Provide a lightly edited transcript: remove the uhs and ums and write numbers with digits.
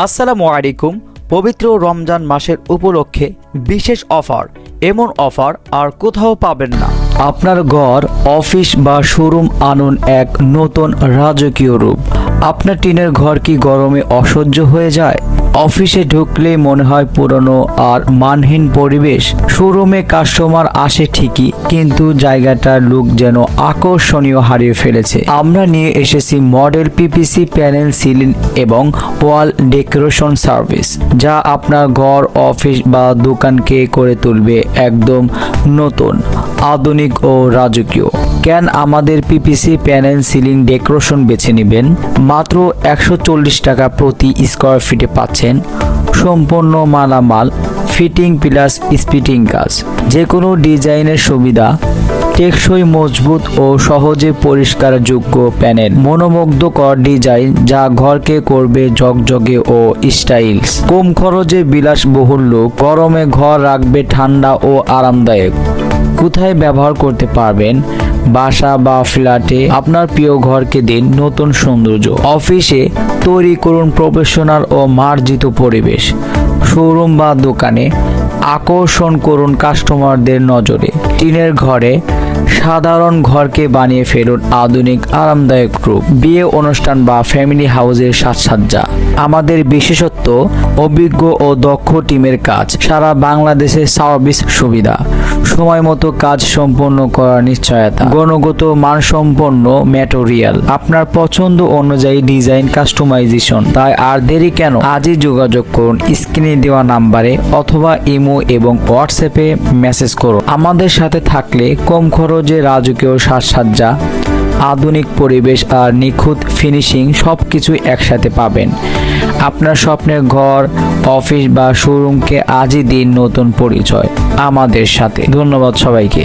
আসসালামু আলাইকুম। পবিত্র রমজান মাসের উপলক্ষে বিশেষ অফার, এমন অফার আর কোথাও পাবেন না। আপনার ঘর, অফিস বা শোরুম আনুন এক নতুন রাজকীয় রূপ। আপনার টিনের ঘর কি গরমে অসহ্য হয়ে যায়? অফিসে ঢুকলেই মনে হয় পুরনো আর মানহীন পরিবেশ। শোরুমে কাস্টমার আসে ঠিকই, কিন্তু জায়গাটার লুক যেন আকর্ষণীয় হারিয়ে ফেলেছে। আমরা নিয়ে এসেছি মডেল পিপিসি প্যানেল, সিলিং এবং ওয়াল ডেকোরেশন সার্ভিস, যা আপনার ঘর, অফিস বা দোকানকে করে তুলবে একদম নতুন, আধুনিক ও রাজকীয়। কেন আমাদের পিপিসি প্যানেল, সিলিং ডেকোরেশন বেছে নেবেন? মাত্র 140 টাকা প্রতি স্কোয়ার ফিটে পাচ্ছেন সম্পূর্ণ মালামাল, ফিটিং প্লাস স্পিটিং কাজ, যে কোনো ডিজাইনের সুবিধা, টেকসই, মজবুত ও সহজে পরিষ্কারযোগ্য প্যানেল, মনোমুগ্ধকর ডিজাইন যা ঘরকে করবে ঝকঝকে ও স্টাইলস, কম খরচে বিলাসবহুল লুক, গরমে ঘর রাখবে ঠান্ডা ও আরামদায়ক। কোথায় ব্যবহার করতে পারবেন? বাসা বা ফ্ল্যাটে আপনার প্রিয় ঘরকে দিন নতুন সৌন্দর্য। অফিসে তৈরি করুন প্রফেশনাল ও মার্জিত পরিবেশ। শোরুম বা দোকানে আকর্ষণ করুন কাস্টমারদের নজরে। টিনের ঘরে সাধারণ ঘরকে বানিয়ে ফেলুন আধুনিক, আরামদায়ক রূপ। বিয়ে অনুষ্ঠান বা ফ্যামিলি হাউসের সাজসজ্জা। আমাদের বিশেষত্ব অভিজ্ঞ ও দক্ষ টিমের কাজ, সারা বাংলাদেশে সার্ভিস সুবিধা, সময় মতো কাজ সম্পন্ন করার নিশ্চয়তা, গুণগত মানসম্পন্ন ম্যাটেরিয়াল, আপনার পছন্দ অনুযায়ী ডিজাইন কাস্টমাইজেশন। তাই আর দেরি কেন? আজই যোগাযোগ করুন স্ক্রিনে দেওয়া নাম্বারে অথবা ইমো এবং হোয়াটসঅ্যাপে মেসেজ করুন। আমাদের সাথে থাকলে কম খরচে রাজকীয় সাজসজ্জা, আধুনিক পরিবেশ আর নিখুঁত ফিনিশিং সবকিছু একসাথে পাবেন। আপনার স্বপ্নের ঘর, অফিস বা শোরুমকে আজই দিন নতুন পরিচয় আমাদের সাথে। ধন্যবাদ সবাইকে।